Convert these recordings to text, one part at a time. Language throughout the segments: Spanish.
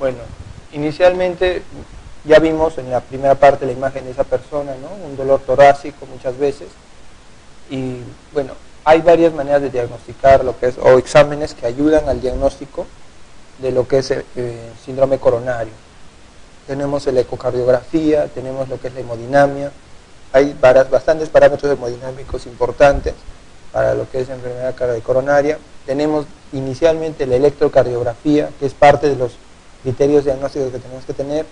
Bueno, inicialmente ya vimos en la primera parte la imagen de esa persona, ¿no? Un dolor torácico muchas veces. Y bueno, hay varias maneras de diagnosticar lo que es, o exámenes que ayudan al diagnóstico de lo que es síndrome coronario. Tenemos la ecocardiografía, tenemos lo que es la hemodinamia. Hay bastantes parámetros hemodinámicos importantes para lo que es enfermedad coronaria. Tenemos inicialmente la electrocardiografía, que es parte de los criterios diagnósticos que tenemos que tener,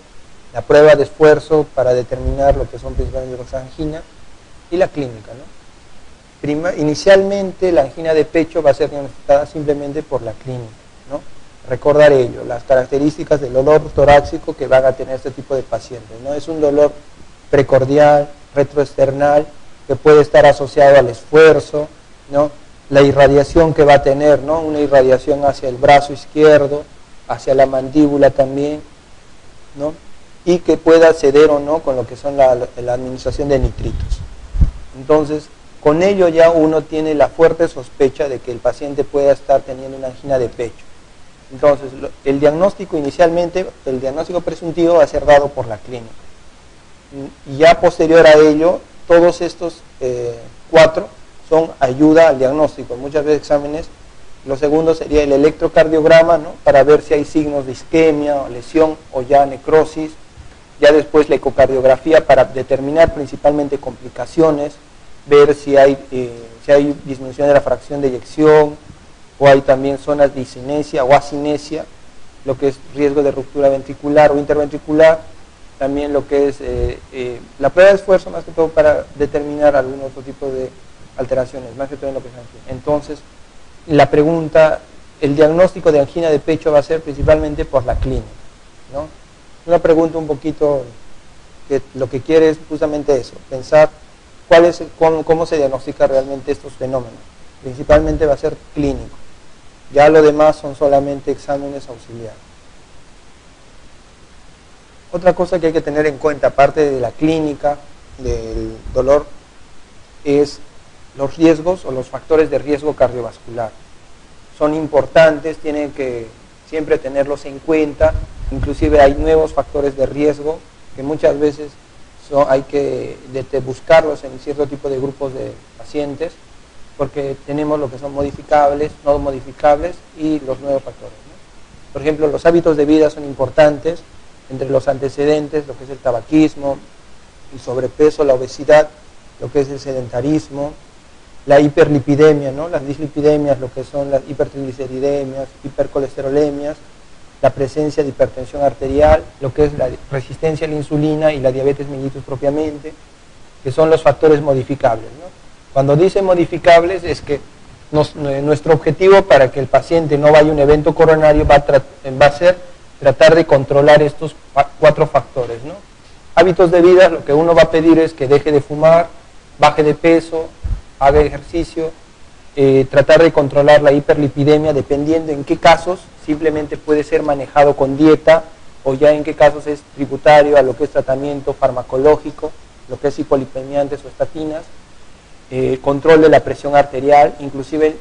la prueba de esfuerzo para determinar lo que son principalmente las anginas, y la clínica, ¿no? Inicialmente la angina de pecho va a ser diagnosticada simplemente por la clínica, ¿no? Recordar ello, las características del dolor torácico que van a tener este tipo de pacientes, ¿no? Es un dolor precordial, retroesternal, que puede estar asociado al esfuerzo, ¿no? La irradiación que va a tener, ¿no? Una irradiación hacia el brazo izquierdo, hacia la mandíbula también, ¿no? Y que pueda ceder o no con lo que son la administración de nitritos. Entonces, con ello ya uno tiene la fuerte sospecha de que el paciente pueda estar teniendo una angina de pecho. Entonces, el diagnóstico inicialmente, el diagnóstico presuntivo va a ser dado por la clínica. Y ya posterior a ello, todos estos 4 son ayuda al diagnóstico. Muchas veces exámenes, lo segundo sería el electrocardiograma, ¿no? Para ver si hay signos de isquemia, o lesión o ya necrosis. Ya después la ecocardiografía para determinar principalmente complicaciones, ver si hay disminución de la fracción de eyección, o hay también zonas de discinesia o asinesia, lo que es riesgo de ruptura ventricular o interventricular, también lo que es la prueba de esfuerzo, más que todo para determinar algún otro tipo de alteraciones, más que todo en lo que es angina. Entonces, la pregunta, el diagnóstico de angina de pecho va a ser principalmente por la clínica, ¿no? Una pregunta un poquito que lo que quiere es justamente eso, pensar cómo se diagnostica realmente estos fenómenos. Principalmente va a ser clínico. Ya lo demás son solamente exámenes auxiliares. Otra cosa que hay que tener en cuenta, aparte de la clínica del dolor, es los riesgos o los factores de riesgo cardiovascular. Son importantes, tienen que siempre tenerlos en cuenta. Inclusive hay nuevos factores de riesgo que muchas veces hay que buscarlos en cierto tipo de grupos de pacientes, porque tenemos lo que son modificables, no modificables y los nuevos factores, ¿no? Por ejemplo, los hábitos de vida son importantes, entre los antecedentes, lo que es el tabaquismo, el sobrepeso, la obesidad, lo que es el sedentarismo, la hiperlipidemia, ¿no? Las dislipidemias, lo que son las hipertrigliceridemias, hipercolesterolemias, la presencia de hipertensión arterial, lo que es la resistencia a la insulina y la diabetes mellitus propiamente, que son los factores modificables, ¿no? Cuando dice modificables es que nuestro objetivo para que el paciente no vaya a un evento coronario va a ser tratar de controlar estos 4 factores, ¿no? Hábitos de vida, lo que uno va a pedir es que deje de fumar, baje de peso, haga ejercicio, tratar de controlar la hiperlipidemia, dependiendo en qué casos simplemente puede ser manejado con dieta, o ya en qué casos es tributario a lo que es tratamiento farmacológico, lo que es hipolipemiantes o estatinas, control de la presión arterial, inclusive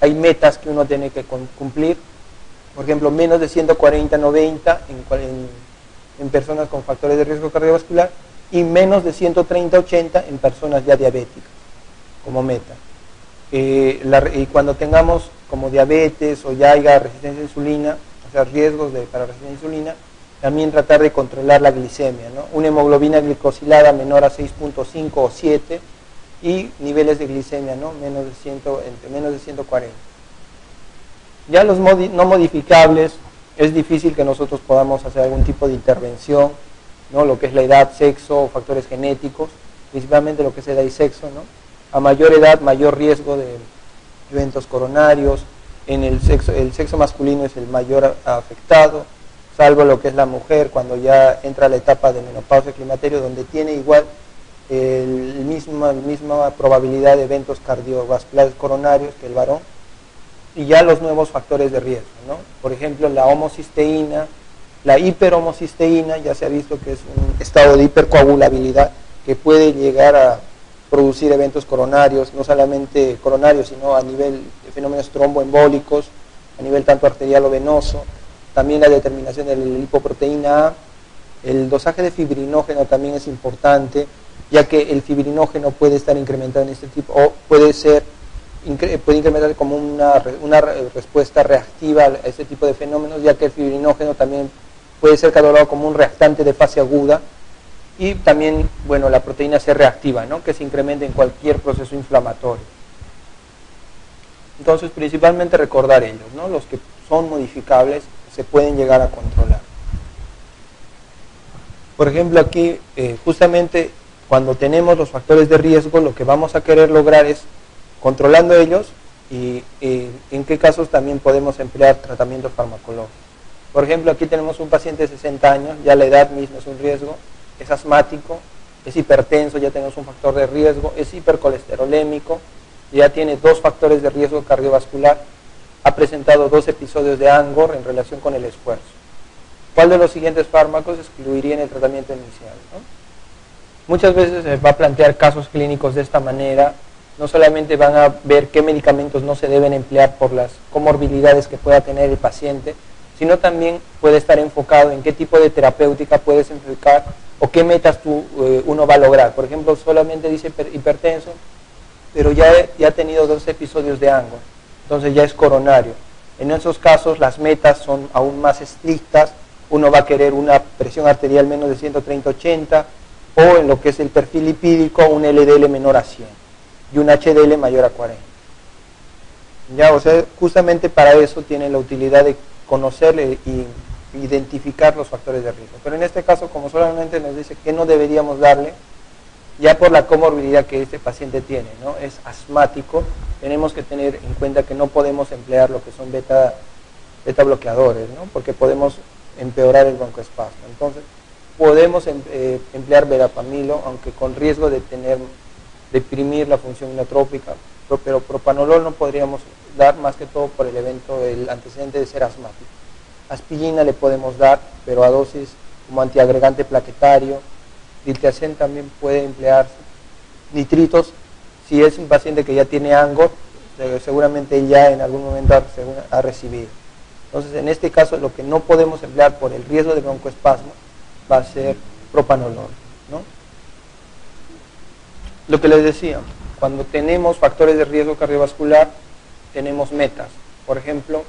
hay metas que uno tiene que cumplir, por ejemplo, menos de 140/90 en personas con factores de riesgo cardiovascular y menos de 130/80 en personas ya diabéticas, como meta. Y cuando tengamos como diabetes o ya haya resistencia a insulina, o sea, riesgos para resistencia a insulina, también tratar de controlar la glicemia, ¿no? Una hemoglobina glicosilada menor a 6.5 o 7 y niveles de glicemia, ¿no? Entre menos de 140. Ya los no modificables, es difícil que nosotros podamos hacer algún tipo de intervención, ¿no? Lo que es la edad, sexo, factores genéticos, principalmente lo que es edad y sexo, ¿no? A mayor edad, mayor riesgo de eventos coronarios. El sexo masculino es el mayor afectado, salvo lo que es la mujer, cuando ya entra a la etapa de menopausia climaterio, donde tiene igual la misma probabilidad de eventos cardiovasculares coronarios que el varón. Y ya los nuevos factores de riesgo, ¿no? Por ejemplo, la homocisteína, la hiperhomocisteína, ya se ha visto que es un estado de hipercoagulabilidad que puede llegar a producir eventos coronarios, no solamente coronarios, sino a nivel de fenómenos tromboembólicos, a nivel tanto arterial o venoso. también la determinación de la lipoproteína A. El dosaje de fibrinógeno también es importante, ya que el fibrinógeno puede estar incrementado en este tipo, o puede incrementar como una respuesta reactiva a este tipo de fenómenos, ya que el fibrinógeno también puede ser catalogado como un reactante de fase aguda, y también, bueno, la proteína C reactiva, ¿no?, que se incrementa en cualquier proceso inflamatorio. Entonces, principalmente recordar ellos, ¿no?, los que son modificables se pueden llegar a controlar. Por ejemplo, aquí, justamente cuando tenemos los factores de riesgo, lo que vamos a querer lograr es, controlando ellos, y en qué casos también podemos emplear tratamientos farmacológicos. Por ejemplo, aquí tenemos un paciente de 60 años, ya la edad misma es un riesgo, es asmático, es hipertenso, ya tenemos un factor de riesgo, es hipercolesterolémico, ya tiene 2 factores de riesgo cardiovascular, ha presentado 2 episodios de ANGOR en relación con el esfuerzo. ¿Cuál de los siguientes fármacos excluiría en el tratamiento inicial, ¿no? Muchas veces se va a plantear casos clínicos de esta manera. No solamente van a ver qué medicamentos no se deben emplear por las comorbilidades que pueda tener el paciente, sino también puede estar enfocado en qué tipo de terapéutica puedes enfocar o qué metas uno va a lograr. Por ejemplo, solamente dice hipertenso, pero ya ha tenido 2 episodios de ANGOR, entonces ya es coronario. En esos casos las metas son aún más estrictas. Uno va a querer una presión arterial menos de 130/80, o en lo que es el perfil lipídico, un LDL menor a 100 y un HDL mayor a 40. Ya, o sea, justamente para eso tiene la utilidad de conocer y identificar los factores de riesgo. Pero en este caso, como solamente nos dice que no deberíamos darle, ya por la comorbilidad que este paciente tiene, ¿no?, es asmático, tenemos que tener en cuenta que no podemos emplear lo que son beta bloqueadores, ¿no?, porque podemos empeorar el broncoespasmo. Entonces, podemos emplear verapamilo, aunque con riesgo de deprimir la función inotrópica, pero propanolol no podríamos dar, más que todo por el antecedente de ser asmático. Aspirina le podemos dar, pero a dosis como antiagregante plaquetario. Diltiazem también puede emplearse. Nitritos, si es un paciente que ya tiene ANGOR, seguramente ya en algún momento ha recibido. Entonces, en este caso, lo que no podemos emplear por el riesgo de broncoespasmo va a ser propanolol, ¿no? Lo que les decía, cuando tenemos factores de riesgo cardiovascular, tenemos metas. Por ejemplo,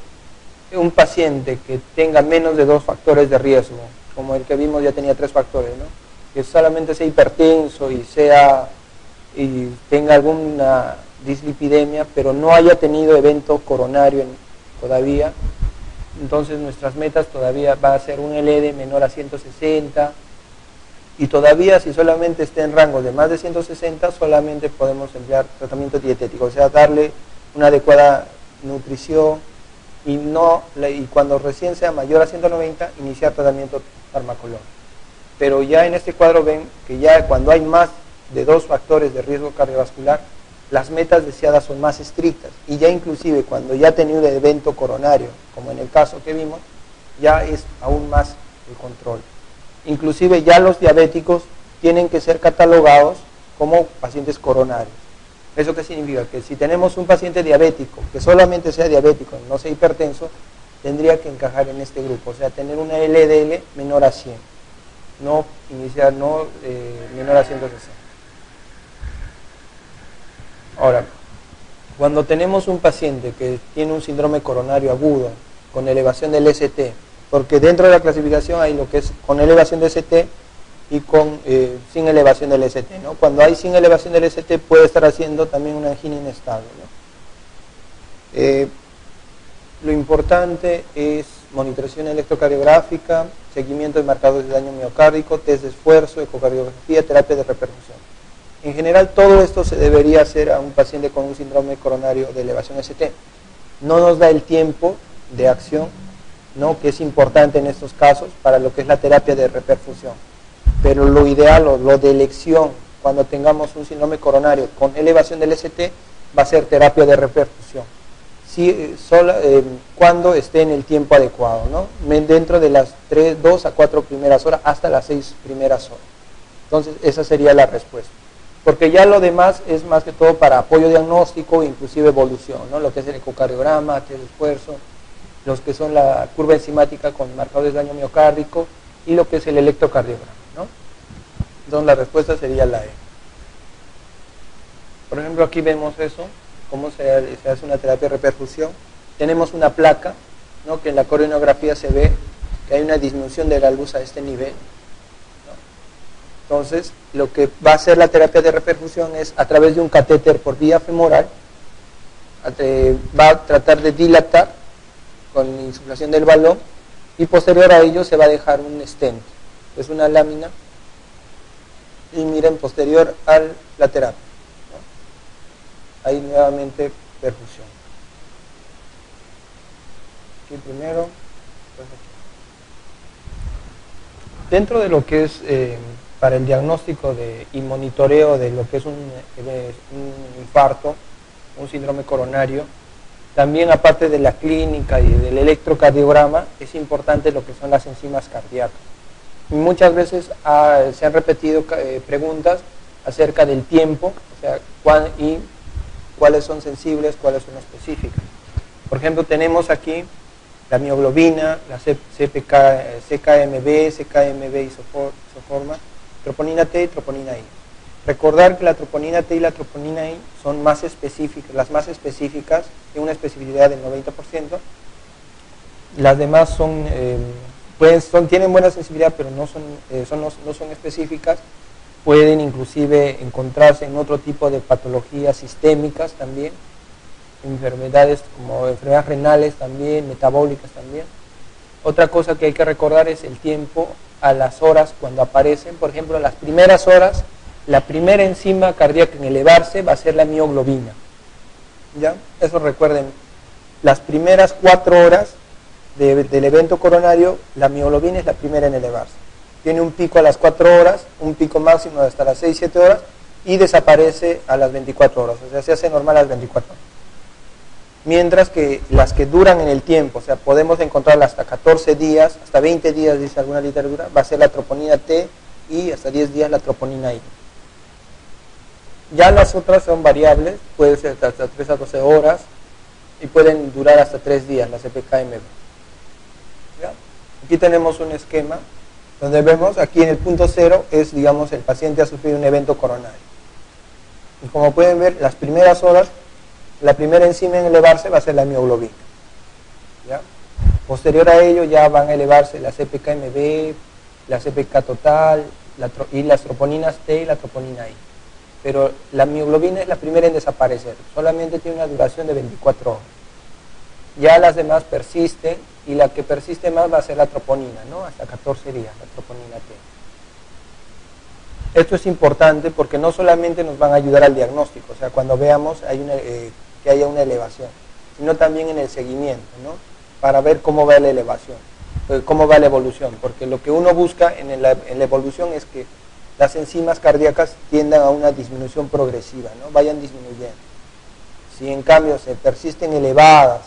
un paciente que tenga menos de 2 factores de riesgo, como el que vimos ya tenía 3 factores, ¿no?, que solamente sea hipertenso y tenga alguna dislipidemia, pero no haya tenido evento coronario todavía, entonces nuestras metas todavía va a ser un LD menor a 160, y todavía si solamente esté en rango de más de 160, solamente podemos emplear tratamiento dietético, o sea, darle una adecuada nutrición, y cuando recién sea mayor a 190, iniciar tratamiento farmacológico. Pero ya en este cuadro ven que ya cuando hay más de 2 factores de riesgo cardiovascular, las metas deseadas son más estrictas, y ya inclusive cuando ya ha tenido un evento coronario, como en el caso que vimos, ya es aún más el control. Inclusive ya los diabéticos tienen que ser catalogados como pacientes coronarios. ¿Eso qué significa? Que si tenemos un paciente diabético, que solamente sea diabético, no sea hipertenso, tendría que encajar en este grupo, o sea, tener una LDL menor a 100, menor a 160. Ahora, cuando tenemos un paciente que tiene un síndrome coronario agudo, con elevación del ST, porque dentro de la clasificación hay lo que es con elevación de ST y sin elevación del ST, ¿no? Cuando hay sin elevación del ST puede estar haciendo también una angina inestable, ¿no? Lo importante es monitorización electrocardiográfica, seguimiento de marcadores de daño miocárdico, test de esfuerzo, ecocardiografía, terapia de repercusión. En general, todo esto se debería hacer a un paciente con un síndrome coronario de elevación ST. No nos da el tiempo de acción, ¿no?, que es importante en estos casos para lo que es la terapia de reperfusión. Pero lo ideal o lo de elección cuando tengamos un síndrome coronario con elevación del ST va a ser terapia de reperfusión. Cuando esté en el tiempo adecuado, ¿no?, dentro de las 2 a 4 primeras horas hasta las 6 primeras horas. Entonces, esa sería la respuesta. Porque ya lo demás es más que todo para apoyo diagnóstico e inclusive evolución, ¿no?, lo que es el ecocardiograma, test de esfuerzo, los que son la curva enzimática con marcadores de daño miocárdico y lo que es el electrocardiograma, ¿no? Entonces la respuesta sería la E. Por ejemplo, aquí vemos eso, cómo se hace una terapia de reperfusión. Tenemos una placa, ¿no? Que en la coronografía se ve que hay una disminución de la luz a este nivel, ¿no? Entonces, lo que va a hacer la terapia de reperfusión es, a través de un catéter por vía femoral, va a tratar de dilatar con insuflación del balón, y posterior a ello se va a dejar un stent, es una lámina, y miren, posterior a la terapia, ¿no? Ahí nuevamente perfusión. Aquí primero, pues aquí. Dentro de lo que es para el diagnóstico y monitoreo de lo que es un infarto, un síndrome coronario, también aparte de la clínica y del electrocardiograma, es importante lo que son las enzimas cardíacas. Y muchas veces se han repetido preguntas acerca del tiempo, o sea, cuáles son sensibles, cuáles son específicas. Por ejemplo, tenemos aquí la mioglobina, la CKMB, CKMB isoforma, troponina T y troponina I. Recordar que la troponina T y la troponina I son más específicas, las más específicas, tienen una especificidad del 90%. Las demás tienen buena sensibilidad, pero no son específicas. Pueden inclusive encontrarse en otro tipo de patologías sistémicas también, enfermedades como enfermedades renales también, metabólicas también. Otra cosa que hay que recordar es el tiempo a las horas cuando aparecen. Por ejemplo, a las primeras horas, la primera enzima cardíaca en elevarse va a ser la mioglobina. ¿Ya? Eso recuerden, las primeras 4 horas del evento coronario, la mioglobina es la primera en elevarse. Tiene un pico a las 4 horas, un pico máximo hasta las 6-7 horas y desaparece a las 24 horas, o sea, se hace normal a las 24 horas. Mientras que las que duran en el tiempo, o sea, podemos encontrarlas hasta 14 días, hasta 20 días, dice alguna literatura, va a ser la troponina T y hasta 10 días la troponina I. Ya las otras son variables, puede ser hasta 3 a 12 horas y pueden durar hasta 3 días, las CPKMB. ¿Ya? Aquí tenemos un esquema donde vemos, aquí en el punto 0 es, digamos, el paciente ha sufrido un evento coronario. Y como pueden ver, las primeras horas, la primera enzima en elevarse va a ser la mioglobina. ¿Ya? Posterior a ello ya van a elevarse la CPKMB, la CPK total y las troponinas T y la troponina I. Pero la mioglobina es la primera en desaparecer, solamente tiene una duración de 24 horas. Ya las demás persisten y la que persiste más va a ser la troponina, ¿no? Hasta 14 días, la troponina T. Esto es importante porque no solamente nos van a ayudar al diagnóstico, o sea, cuando veamos que haya una elevación, sino también en el seguimiento, ¿no? Para ver cómo va la elevación, cómo va la evolución, porque lo que uno busca en la evolución es que las enzimas cardíacas tiendan a una disminución progresiva, ¿no? Vayan disminuyendo. Si en cambio se persisten elevadas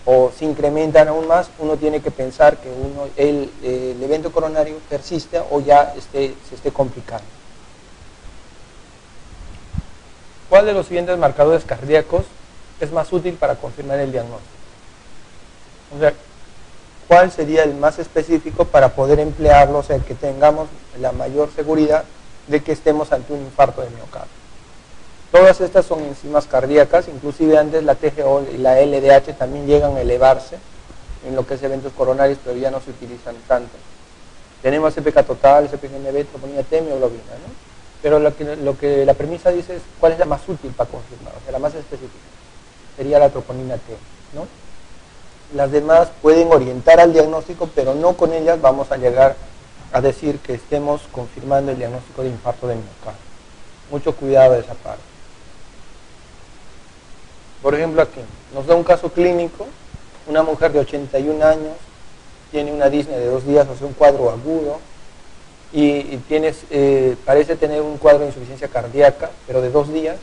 o se incrementan aún más, uno tiene que pensar que el evento coronario persiste o ya se esté complicando. ¿Cuál de los siguientes marcadores cardíacos es más útil para confirmar el diagnóstico? O sea, ¿cuál sería el más específico para poder emplearlo, o sea, que tengamos la mayor seguridad de que estemos ante un infarto de miocardio? Todas estas son enzimas cardíacas, inclusive antes la TGO y la LDH también llegan a elevarse en lo que es eventos coronarios, pero ya no se utilizan tanto. Tenemos CPK total, CPKMB, troponina T, mioglobina, ¿no? Pero lo que la premisa dice es cuál es la más útil para confirmar, o sea, la más específica sería la troponina T, ¿no? Las demás pueden orientar al diagnóstico, pero no con ellas vamos a llegar a decir que estemos confirmando el diagnóstico de infarto de miocardio. Mucho cuidado de esa parte. Por ejemplo, aquí nos da un caso clínico, una mujer de 81 años, tiene una disnea de 2 días, o sea, un cuadro agudo, y parece tener un cuadro de insuficiencia cardíaca, pero de 2 días,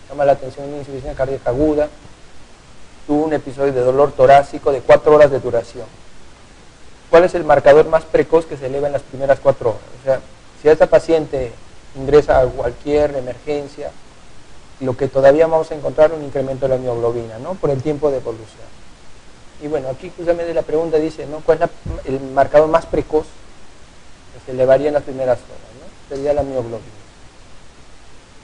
llama la atención una insuficiencia cardíaca aguda, tuvo un episodio de dolor torácico de 4 horas de duración. ¿Cuál es el marcador más precoz que se eleva en las primeras 4 horas? O sea, si esta paciente ingresa a cualquier emergencia, lo que todavía vamos a encontrar es un incremento de la mioglobina, ¿no? Por el tiempo de evolución. Y bueno, aquí justamente la pregunta dice, ¿no? ¿Cuál es el marcador más precoz que se elevaría en las primeras horas, ¿no? Sería la mioglobina.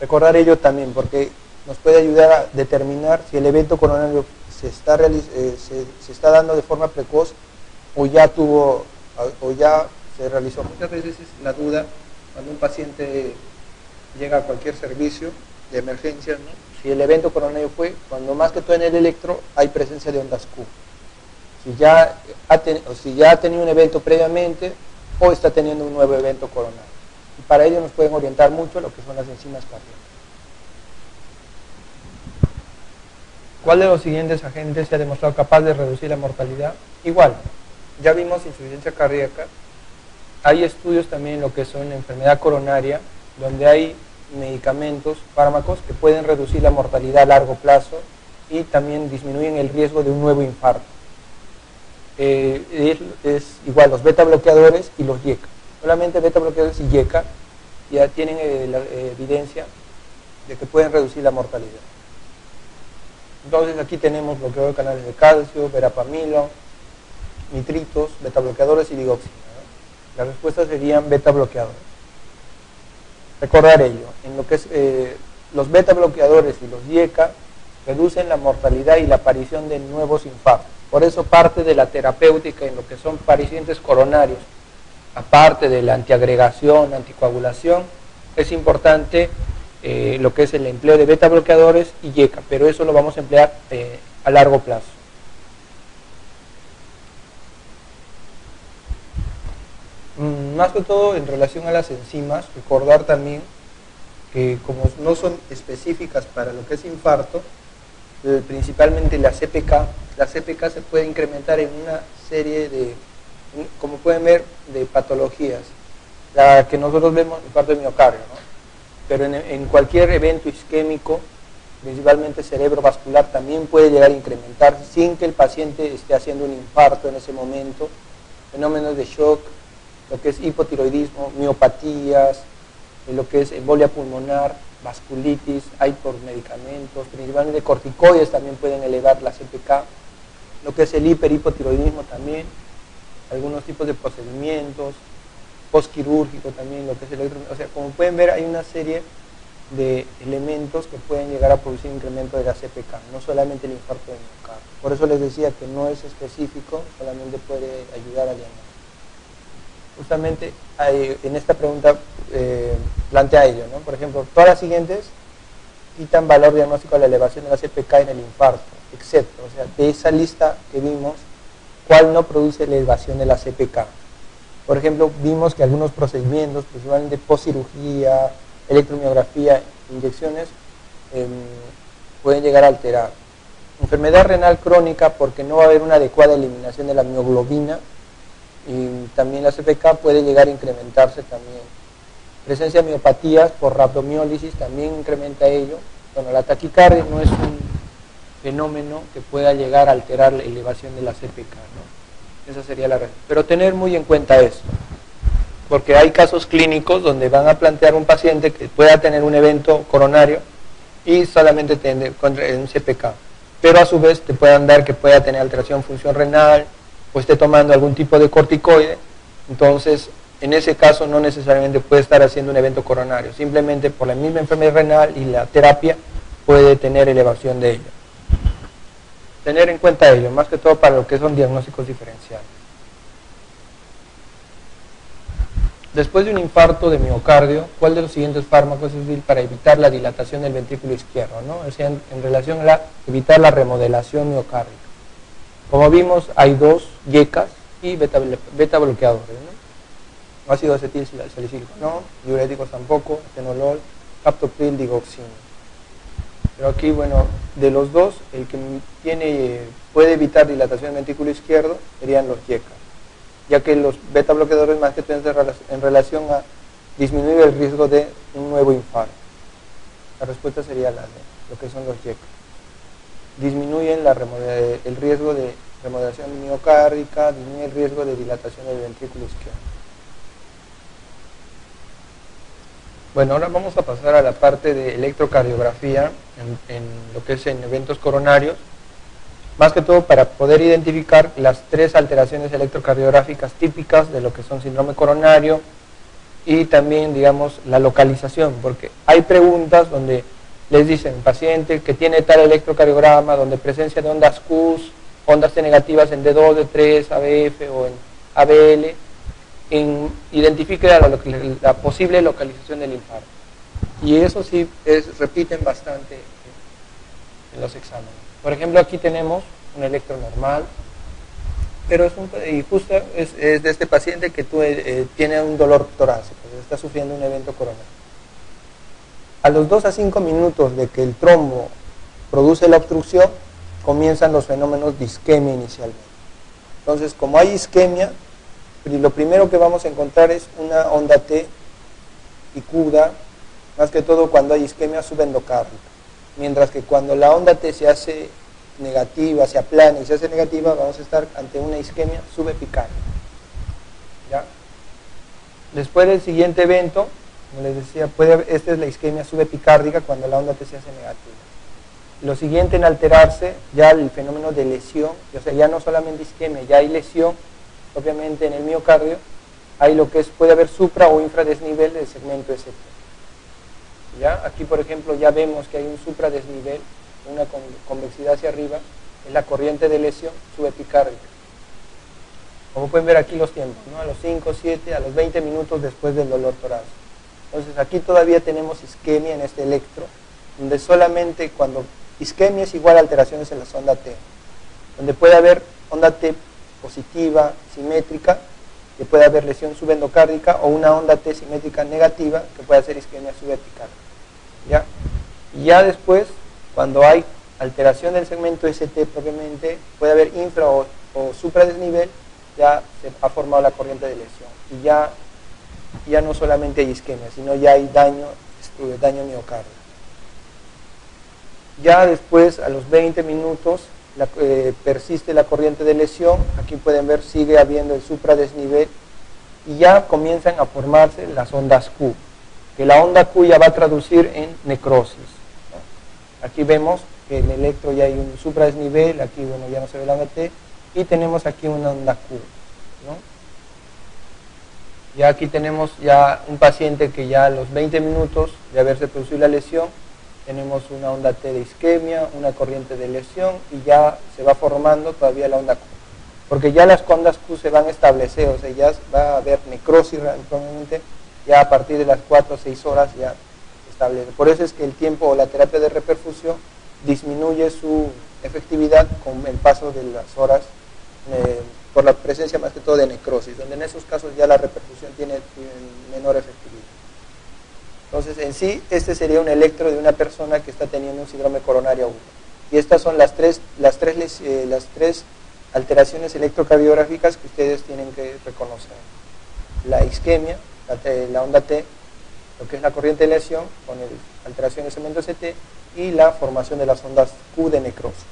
Recordar ello también, porque nos puede ayudar a determinar si el evento coronario se está dando de forma precoz o ya se realizó. Muchas veces es la duda cuando un paciente llega a cualquier servicio de emergencia, ¿no? Si el evento coronario fue, cuando más que todo en el electro hay presencia de ondas Q. Si ya ha tenido un evento previamente o está teniendo un nuevo evento coronario. Y para ello nos pueden orientar mucho lo que son las enzimas cardíacas. ¿Cuál de los siguientes agentes se ha demostrado capaz de reducir la mortalidad? Igual, ya vimos insuficiencia cardíaca. Hay estudios también en lo que son enfermedad coronaria, donde hay medicamentos, fármacos que pueden reducir la mortalidad a largo plazo y también disminuyen el riesgo de un nuevo infarto. Es igual los beta bloqueadores y los YECA. Solamente beta bloqueadores y YECA ya tienen la evidencia de que pueden reducir la mortalidad. Entonces aquí tenemos bloqueador de canales de calcio, verapamilo, nitritos, beta bloqueadores y digoxina, ¿no? Las respuestas serían beta bloqueadores. Recordar ello, en lo que es los beta bloqueadores y los YECA reducen la mortalidad y la aparición de nuevos infartos. Por eso parte de la terapéutica en lo que son pacientes coronarios, aparte de la antiagregación, anticoagulación, es importante lo que es el empleo de beta bloqueadores y YECA, pero eso lo vamos a emplear a largo plazo. Más que todo en relación a las enzimas, recordar también que como no son específicas para lo que es infarto, principalmente la CPK se puede incrementar en una serie de, como pueden ver, de patologías, la que nosotros vemos infarto de miocardio, ¿no? Pero en cualquier evento isquémico, principalmente cerebrovascular, también puede llegar a incrementarse sin que el paciente esté haciendo un infarto en ese momento, fenómenos de shock, lo que es hipotiroidismo, miopatías, lo que es embolia pulmonar, vasculitis, hay por medicamentos, principalmente corticoides también pueden elevar la CPK, lo que es el hiperhipotiroidismo también, algunos tipos de procedimientos, postquirúrgico también, lo que es el electro, o sea, como pueden ver hay una serie de elementos que pueden llegar a producir incremento de la CPK, no solamente el infarto de miocardio. Por eso les decía que no es específico, solamente puede ayudar a diagnosticar. Justamente en esta pregunta plantea ello, ¿no? Por ejemplo, todas las siguientes quitan valor diagnóstico a la elevación de la CPK en el infarto, excepto, o sea, de esa lista que vimos, ¿cuál no produce elevación de la CPK? Por ejemplo, vimos que algunos procedimientos, principalmente postcirugía, electromiografía, inyecciones, pueden llegar a alterar. Enfermedad renal crónica porque no va a haber una adecuada eliminación de la mioglobina, y también la CPK puede llegar a incrementarse también. Presencia de miopatías por rhabdomiólisis también incrementa ello. Bueno, la taquicardia no es un fenómeno que pueda llegar a alterar la elevación de la CPK, ¿no? Esa sería la razón. Pero tener muy en cuenta esto, porque hay casos clínicos donde van a plantear un paciente que pueda tener un evento coronario y solamente tener un CPK, pero a su vez te puedan dar que pueda tener alteración de función renal, o esté tomando algún tipo de corticoide, entonces en ese caso no necesariamente puede estar haciendo un evento coronario, simplemente por la misma enfermedad renal y la terapia puede tener elevación de ello. Tener en cuenta ello, más que todo para lo que son diagnósticos diferenciales. Después de un infarto de miocardio, ¿cuál de los siguientes fármacos es útil para evitar la dilatación del ventrículo izquierdo, ¿no? O sea, en relación a evitar la remodelación miocárdica. Como vimos, hay dos YECAs y beta bloqueadores, ¿no? Ácido acetil salicílico, no, diuréticos tampoco, atenolol, captopril, digoxina. Pero aquí, bueno, de los dos, el que puede evitar dilatación del ventrículo izquierdo serían los YECAs, ya que los beta bloqueadores más que todo en relación a disminuir el riesgo de un nuevo infarto. La respuesta sería la de lo que son los YECAs. Disminuyen el riesgo de remodelación miocárdica, disminuyen el riesgo de dilatación del ventrículo izquierdo. Bueno, ahora vamos a pasar a la parte de electrocardiografía en lo que es en eventos coronarios. más que todo para poder identificar las 3 alteraciones electrocardiográficas típicas de lo que son síndrome coronario y también, digamos, la localización, porque hay preguntas donde les dicen, paciente que tiene tal electrocardiograma, donde presencia de ondas Q, ondas T negativas en D2, D3, ABF o en ABL, identifique la posible localización del infarto. Y eso sí repiten bastante en los exámenes. Por ejemplo, aquí tenemos un electro normal, pero justo es de este paciente que tiene un dolor torácico, está sufriendo un evento coronario. A los 2 a 5 minutos de que el trombo produce la obstrucción, comienzan los fenómenos de isquemia inicialmente. Entonces, como hay isquemia, lo primero que vamos a encontrar es una onda T picuda, más que todo cuando hay isquemia subendocárdica. Mientras que cuando la onda T se hace negativa, se aplana y se hace negativa, vamos a estar ante una isquemia subepicárdica. ¿Ya? Después del siguiente evento, como les decía, esta es la isquemia subepicárdica cuando la onda T se hace negativa. Lo siguiente en alterarse, ya el fenómeno de lesión, o sea, ya no solamente isquemia, ya hay lesión, obviamente en el miocardio, hay lo que puede haber supra o infradesnivel del segmento ST. ¿Ya? Aquí, por ejemplo, ya vemos que hay un supradesnivel, una convexidad hacia arriba, es la corriente de lesión subepicárdica. Como pueden ver aquí los tiempos, ¿no? A los 5, 7, a los 20 minutos después del dolor torácico. Entonces aquí todavía tenemos isquemia en este electro, donde solamente cuando isquemia es igual a alteraciones en la onda T, donde puede haber onda T positiva, simétrica, que puede haber lesión subendocárdica, o una onda T simétrica negativa, que puede hacer isquemia subepicárdica. ¿Ya? Y ya después, cuando hay alteración del segmento ST propiamente, puede haber infra o supradesnivel, ya se ha formado la corriente de lesión. Y ya no solamente hay isquemia, sino ya hay daño miocardio. Ya después, a los 20 minutos, persiste la corriente de lesión. Aquí pueden ver, sigue habiendo el supradesnivel y ya comienzan a formarse las ondas Q, que la onda Q ya va a traducir en necrosis, ¿no? Aquí vemos que en el electro ya hay un supradesnivel, aquí bueno, ya no se ve la onda T, y tenemos aquí una onda Q, ¿no? Ya aquí tenemos ya un paciente que ya a los 20 minutos de haberse producido la lesión, tenemos una onda T de isquemia, una corriente de lesión y ya se va formando todavía la onda Q. Porque ya las ondas Q se van a establecer, o sea, ya va a haber necrosis probablemente ya a partir de las 4 o 6 horas ya se establece. Por eso es que el tiempo o la terapia de reperfusión disminuye su efectividad con el paso de las horas por la presencia más que todo de necrosis, donde en esos casos ya la reperfusión tiene menor efectividad. Entonces, en sí, este sería un electro de una persona que está teniendo un síndrome coronario agudo. Y estas son las tres alteraciones electrocardiográficas que ustedes tienen que reconocer. La isquemia, la onda T, lo que es la corriente de lesión, con alteración del segmento ST, y la formación de las ondas Q de necrosis.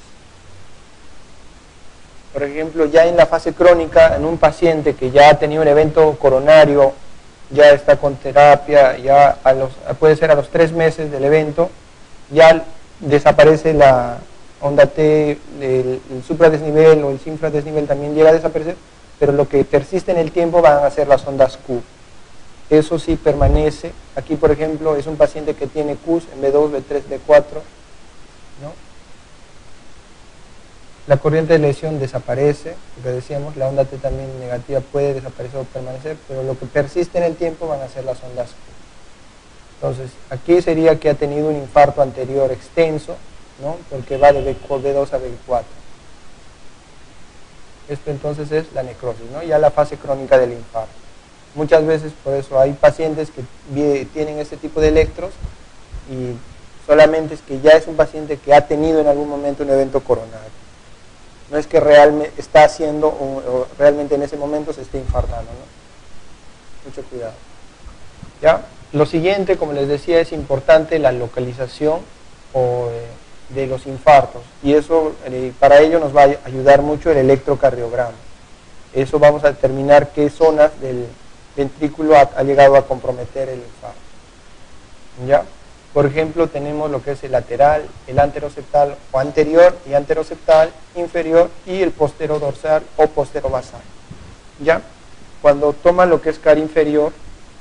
Por ejemplo, ya en la fase crónica, en un paciente que ya ha tenido un evento coronario, ya está con terapia, ya puede ser a los 3 meses del evento, ya desaparece la onda T, el supradesnivel o el infradesnivel también llega a desaparecer, pero lo que persiste en el tiempo van a ser las ondas Q. Eso sí permanece. Aquí, por ejemplo, es un paciente que tiene Qs en B2, B3, B4, ¿no? La corriente de lesión desaparece, lo que decíamos, la onda T también negativa puede desaparecer o permanecer, pero lo que persiste en el tiempo van a ser las ondas Q. Entonces, aquí sería que ha tenido un infarto anterior extenso, ¿no? Porque va de B2 a B4. Esto entonces es la necrosis, ¿no? Ya la fase crónica del infarto. Muchas veces, por eso, hay pacientes que tienen este tipo de electros y solamente es que ya es un paciente que ha tenido en algún momento un evento coronario. No es que realmente está haciendo o realmente en ese momento se esté infartando, ¿no? Mucho cuidado. ¿Ya? Lo siguiente, como les decía, es importante la localización de los infartos y eso para ello nos va a ayudar mucho el electrocardiograma. Eso vamos a determinar qué zonas del ventrículo ha llegado a comprometer el infarto. ¿Ya? Por ejemplo, tenemos lo que es el lateral, el anteroseptal o anterior y anteroseptal, inferior y el posterodorsal o posterobasal. ¿Ya? Cuando toma lo que es cara inferior,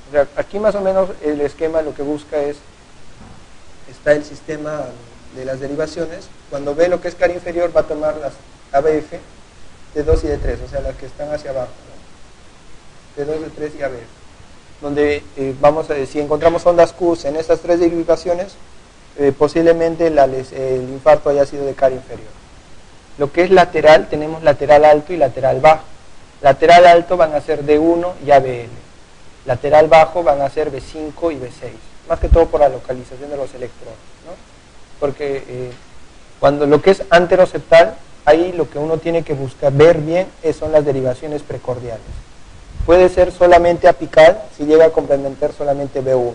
o sea, aquí más o menos el esquema lo que busca es, está el sistema de las derivaciones, cuando ve lo que es cara inferior va a tomar las ABF, D2 y D3, o sea, las que están hacia abajo, ¿no? D2, D3 y ABF, donde vamos a decir, si encontramos ondas Q en estas tres derivaciones, posiblemente el infarto haya sido de cara inferior. Lo que es lateral, tenemos lateral alto y lateral bajo. Lateral alto van a ser D1 y ABL. Lateral bajo van a ser B5 y B6. Más que todo por la localización de los electrodos, ¿no? Porque cuando lo que es anteroseptal, ahí lo que uno tiene que buscar, ver bien, son las derivaciones precordiales. Puede ser solamente apical si llega a complementar solamente B1.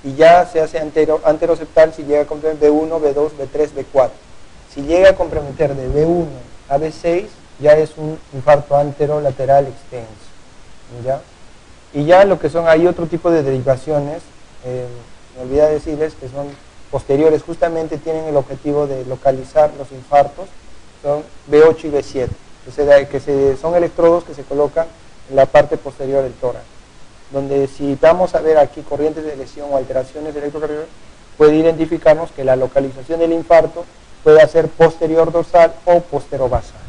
Y ya se hace anteroseptal si llega a complementar B1, B2, B3, B4. Si llega a comprometer de B1 a B6, ya es un infarto anterolateral extenso, ¿ya? Y ya lo que son, hay otro tipo de derivaciones, me olvidé decirles que son posteriores, justamente tienen el objetivo de localizar los infartos, son B8 y B7, son electrodos que se colocan en la parte posterior del tórax, donde si vamos a ver aquí corrientes de lesión o alteraciones electrocardiográficas, puede identificarnos que la localización del infarto puede ser posterior dorsal o posterobasal.